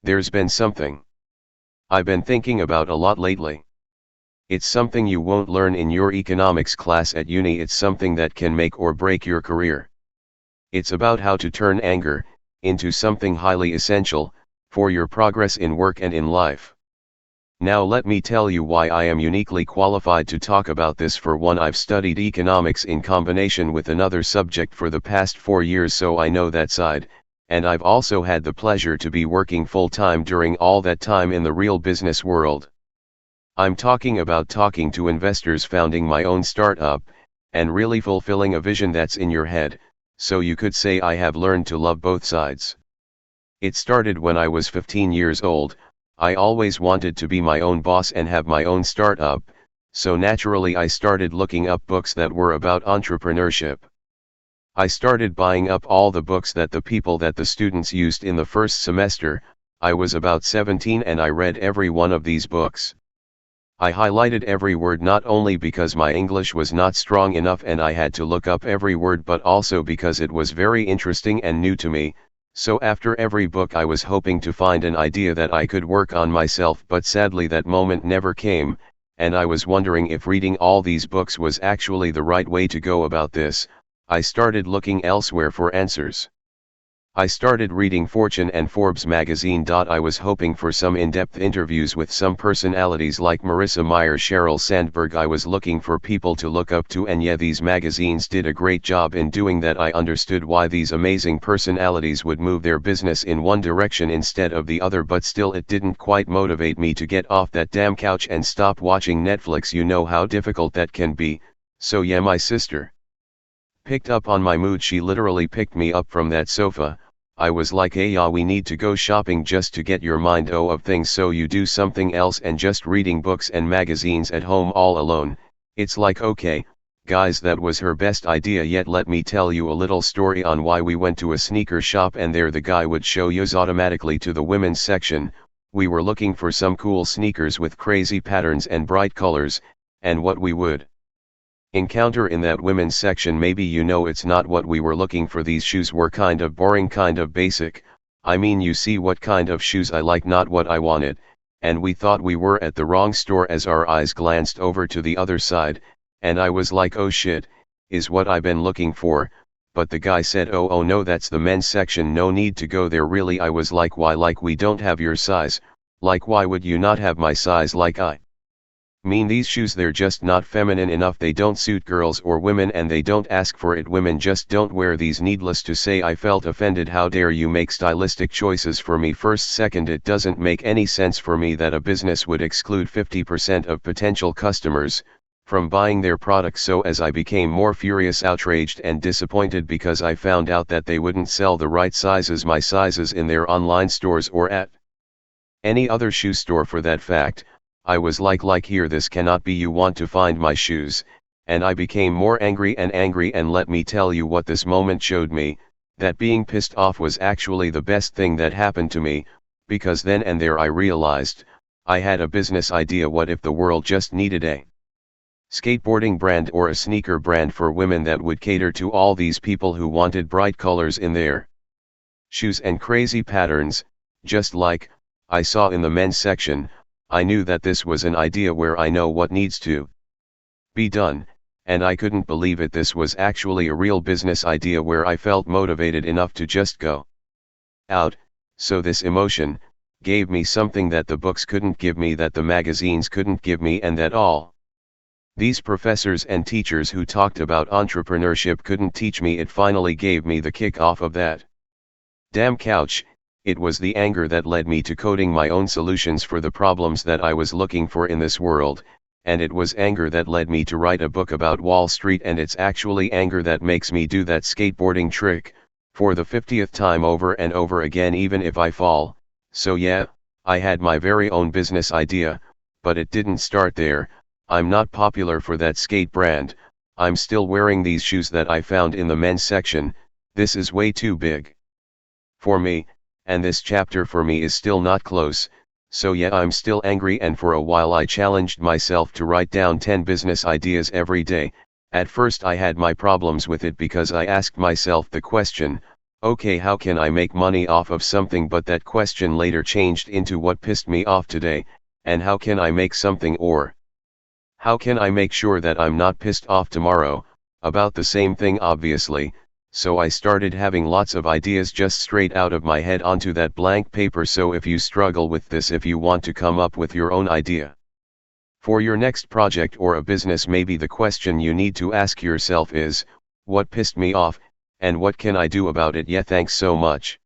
There's been something I've been thinking about a lot lately. It's something you won't learn in your economics class at uni. It's something that can make or break your career. It's about how to turn anger into something highly essential for your progress in work and in life. Now let me tell you why I am uniquely qualified to talk about this. For one, I've studied economics in combination with another subject for the past 4 years, so I know that side, and I've also had the pleasure to be working full-time during all that time in the real business world. I'm talking about talking to investors, founding my own startup, and really fulfilling a vision that's in your head, so you could say I have learned to love both sides. It started when I was 15 years old. I always wanted to be my own boss and have my own startup, so naturally I started looking up books that were about entrepreneurship. I started buying up all the books that the students used in the first semester. I was about 17 and I read every one of these books. I highlighted every word, not only because my English was not strong enough and I had to look up every word, but also because it was very interesting and new to me. So after every book I was hoping to find an idea that I could work on myself, but sadly that moment never came, and I was wondering if reading all these books was actually the right way to go about this. I started looking elsewhere for answers. I started reading Fortune and Forbes magazine. I was hoping for some in-depth interviews with some personalities like Marissa Mayer, Sheryl Sandberg. I was looking for people to look up to, and yeah, these magazines did a great job in doing that. I understood why these amazing personalities would move their business in one direction instead of the other, but still it didn't quite motivate me to get off that damn couch and stop watching Netflix. You know how difficult that can be. So yeah, my sister picked up on my mood. She literally picked me up from that sofa. I was like, hey, yeah, we need to go shopping just to get your mind off things so you do something else, and just reading books and magazines at home all alone. It's like, okay, guys, that was her best idea yet. Let me tell you a little story on why we went to a sneaker shop, and there the guy would show us automatically to the women's section. We were looking for some cool sneakers with crazy patterns and bright colors, and what we would encounter in that women's section, maybe you know, it's not what we were looking for. These shoes were kind of boring, kind of basic. I mean, you see what kind of shoes I like, not what I wanted, and we thought we were at the wrong store as our eyes glanced over to the other side, and I was like, oh shit, is what I've been looking for. But the guy said, oh no, that's the men's section, no need to go there. Really? I was like, why? Like, we don't have your size. Like, why would you not have my size? Like, I mean, these shoes, they're just not feminine enough. They don't suit girls or women, and they don't ask for it. Women just don't wear these. Needless to say, I felt offended. How dare you make stylistic choices for me? First, second, it doesn't make any sense for me that a business would exclude 50% of potential customers from buying their products. So as I became more furious, outraged and disappointed because I found out that they wouldn't sell the right sizes, my sizes, in their online stores or at any other shoe store for that fact, I was like here, this cannot be. You want to find my shoes. And I became more angry, and let me tell you what this moment showed me, that being pissed off was actually the best thing that happened to me, because then and there I realized, I had a business idea. What if the world just needed a skateboarding brand or a sneaker brand for women that would cater to all these people who wanted bright colors in their shoes and crazy patterns, just like I saw in the men's section. I knew that this was an idea where I know what needs to be done, and I couldn't believe it. This was actually a real business idea where I felt motivated enough to just go out. So this emotion gave me something that the books couldn't give me, that the magazines couldn't give me, and that all these professors and teachers who talked about entrepreneurship couldn't teach me. It finally gave me the kick off of that damn couch. It was the anger that led me to coding my own solutions for the problems that I was looking for in this world, and it was anger that led me to write a book about Wall Street, and it's actually anger that makes me do that skateboarding trick for the 50th time over and over again, even if I fall. So yeah, I had my very own business idea, but it didn't start there. I'm not popular for that skate brand. I'm still wearing these shoes that I found in the men's section. This is way too big for me. And this chapter for me is still not close. So yeah, I'm still angry, and for a while I challenged myself to write down 10 business ideas every day. At first I had my problems with it because I asked myself the question, Okay, how can I make money off of something? But that question later changed into what pissed me off today, and how can I make something, or how can I make sure that I'm not pissed off tomorrow, about the same thing obviously. So I started having lots of ideas just straight out of my head onto that blank paper. So if you struggle with this, if you want to come up with your own idea for your next project or a business, maybe the question you need to ask yourself is, what pissed me off, and what can I do about it? Yeah, thanks so much.